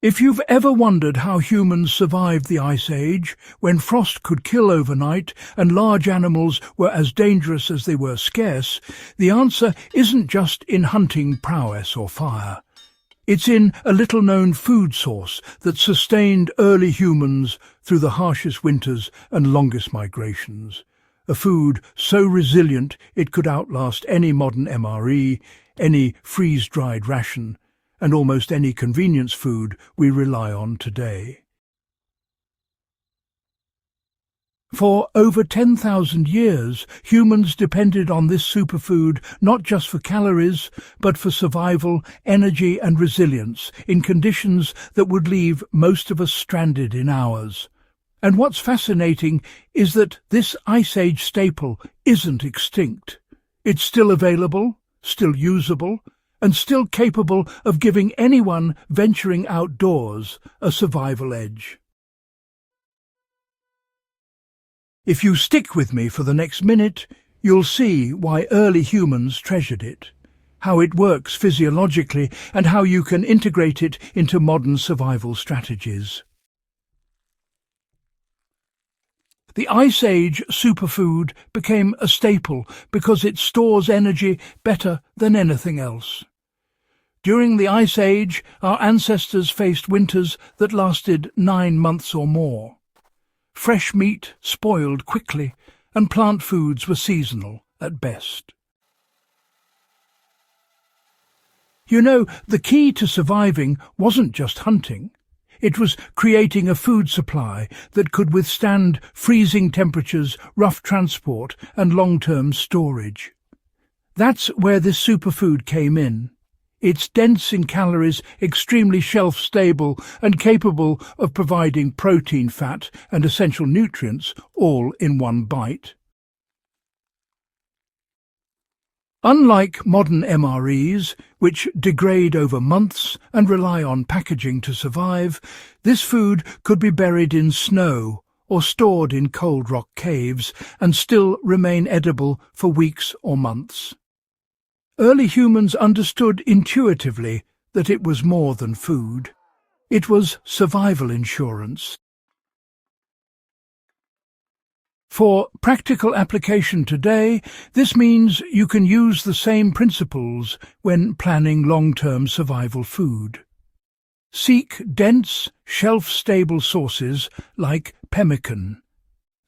If you've ever wondered how humans survived the Ice Age, when frost could kill overnight and large animals were as dangerous as they were scarce, the answer isn't just in hunting prowess or fire. It's in a little-known food source that sustained early humans through the harshest winters and longest migrations. A food so resilient it could outlast any modern MRE, any freeze-dried ration, and almost any convenience food we rely on today. For over 10,000 years, humans depended on this superfood not just for calories, but for survival, energy and resilience in conditions that would leave most of us stranded in hours. And what's fascinating is that this Ice Age staple isn't extinct. It's still available, still usable, and still capable of giving anyone venturing outdoors a survival edge. If you stick with me for the next minute, you'll see why early humans treasured it, how it works physiologically, and how you can integrate it into modern survival strategies. The Ice Age superfood became a staple because it stores energy better than anything else. During the Ice Age, our ancestors faced winters that lasted 9 months or more. Fresh meat spoiled quickly, and plant foods were seasonal at best. You know, the key to surviving wasn't just hunting. It was creating a food supply that could withstand freezing temperatures, rough transport, and long-term storage. That's where this superfood came in. It's dense in calories, extremely shelf-stable, and capable of providing protein, fat, and essential nutrients all in one bite. Unlike modern MREs, which degrade over months and rely on packaging to survive, this food could be buried in snow or stored in cold rock caves and still remain edible for weeks or months. Early humans understood intuitively that it was more than food. It was survival insurance. For practical application today, this means you can use the same principles when planning long-term survival food. Seek dense, shelf-stable sources like pemmican,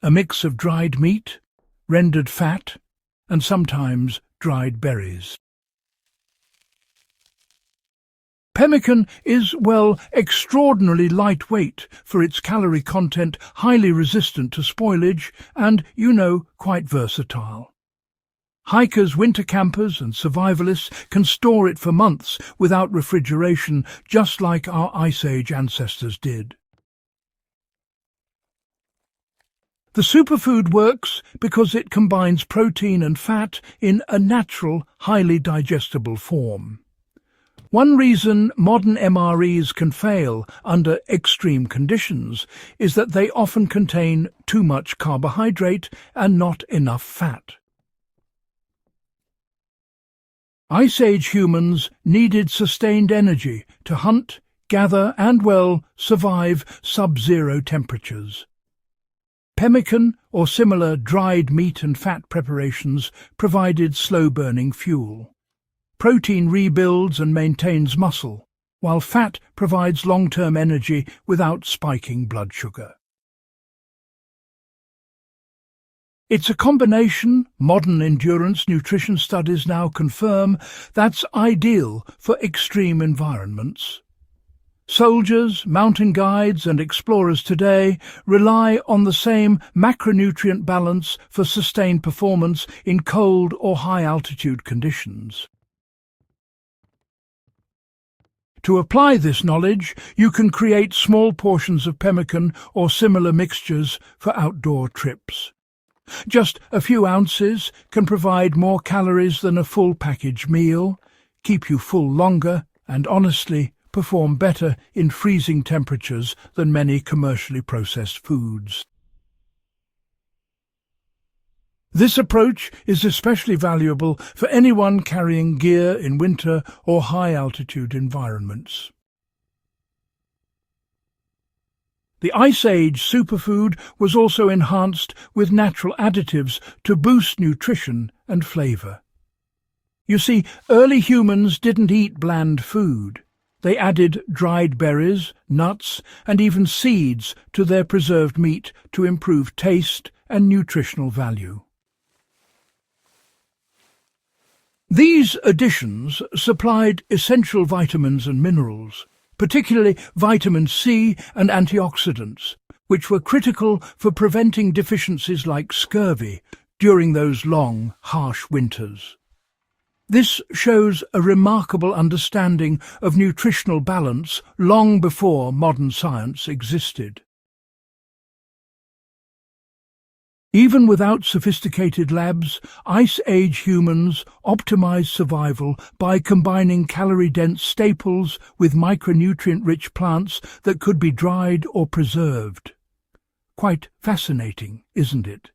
a mix of dried meat, rendered fat, and sometimes dried berries. Pemmican is, well, extraordinarily lightweight for its calorie content, highly resistant to spoilage, and, quite versatile. Hikers, winter campers and survivalists can store it for months without refrigeration, just like our Ice Age ancestors did. The superfood works because it combines protein and fat in a natural, highly digestible form. One reason modern MREs can fail under extreme conditions is that they often contain too much carbohydrate and not enough fat. Ice Age humans needed sustained energy to hunt, gather and, survive sub-zero temperatures. Pemmican or similar dried meat and fat preparations provided slow-burning fuel. Protein rebuilds and maintains muscle, while fat provides long-term energy without spiking blood sugar. It's a combination modern endurance nutrition studies now confirm that's ideal for extreme environments. Soldiers, mountain guides and explorers today rely on the same macronutrient balance for sustained performance in cold or high-altitude conditions. To apply this knowledge, you can create small portions of pemmican or similar mixtures for outdoor trips. Just a few ounces can provide more calories than a full package meal, keep you full longer, and honestly, perform better in freezing temperatures than many commercially processed foods. This approach is especially valuable for anyone carrying gear in winter or high-altitude environments. The Ice Age superfood was also enhanced with natural additives to boost nutrition and flavour. You see, early humans didn't eat bland food. They added dried berries, nuts, and even seeds to their preserved meat to improve taste and nutritional value. These additions supplied essential vitamins and minerals, particularly vitamin C and antioxidants, which were critical for preventing deficiencies like scurvy during those long, harsh winters. This shows a remarkable understanding of nutritional balance long before modern science existed. Even without sophisticated labs, Ice Age humans optimized survival by combining calorie-dense staples with micronutrient-rich plants that could be dried or preserved. Quite fascinating, isn't it?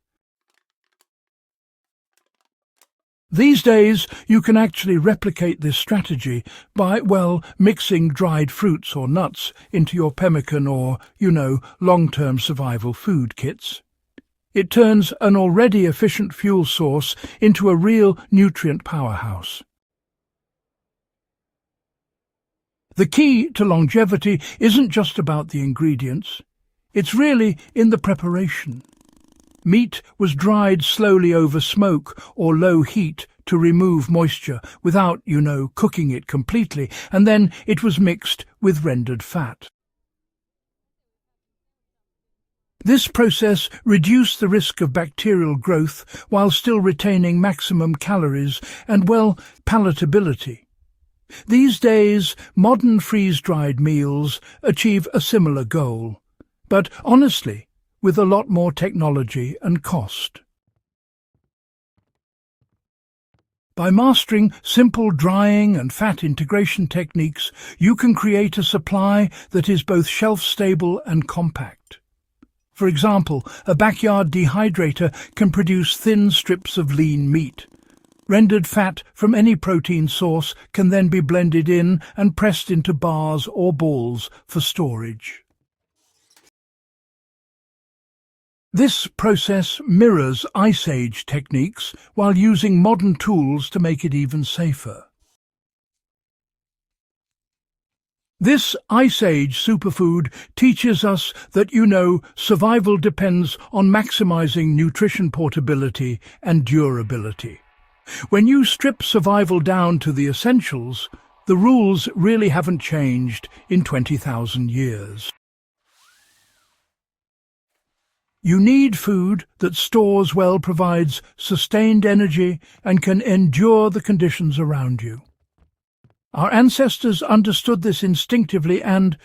These days, you can actually replicate this strategy by, mixing dried fruits or nuts into your pemmican or, long-term survival food kits. It turns an already efficient fuel source into a real nutrient powerhouse. The key to longevity isn't just about the ingredients. It's really in the preparation. Meat was dried slowly over smoke or low heat to remove moisture without, cooking it completely, and then it was mixed with rendered fat. This process reduced the risk of bacterial growth while still retaining maximum calories and, palatability. These days, modern freeze-dried meals achieve a similar goal, but honestly, with a lot more technology and cost. By mastering simple drying and fat integration techniques, you can create a supply that is both shelf-stable and compact. For example, a backyard dehydrator can produce thin strips of lean meat. Rendered fat from any protein source can then be blended in and pressed into bars or balls for storage. This process mirrors Ice Age techniques while using modern tools to make it even safer. This Ice Age superfood teaches us that, survival depends on maximizing nutrition portability and durability. When you strip survival down to the essentials, the rules really haven't changed in 20,000 years. You need food that stores well, provides sustained energy, and can endure the conditions around you. Our ancestors understood this instinctively and,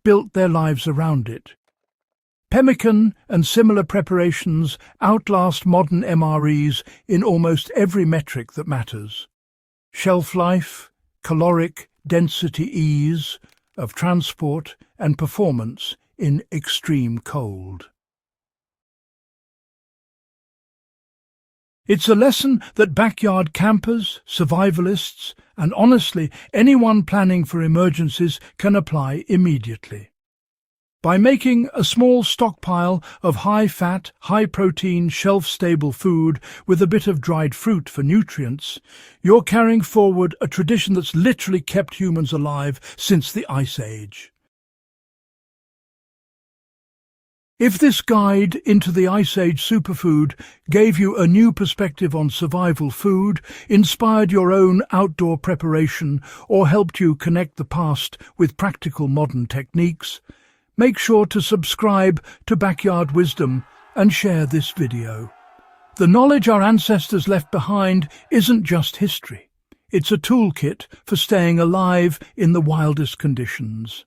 built their lives around it. Pemmican and similar preparations outlast modern MREs in almost every metric that matters. Shelf life, caloric density, ease of transport, and performance in extreme cold. It's a lesson that backyard campers, survivalists, and honestly, anyone planning for emergencies can apply immediately. By making a small stockpile of high-fat, high-protein, shelf-stable food with a bit of dried fruit for nutrients, you're carrying forward a tradition that's literally kept humans alive since the Ice Age. If this guide into the Ice Age superfood gave you a new perspective on survival food, inspired your own outdoor preparation, or helped you connect the past with practical modern techniques, make sure to subscribe to Backyard Wisdom and share this video. The knowledge our ancestors left behind isn't just history. It's a toolkit for staying alive in the wildest conditions.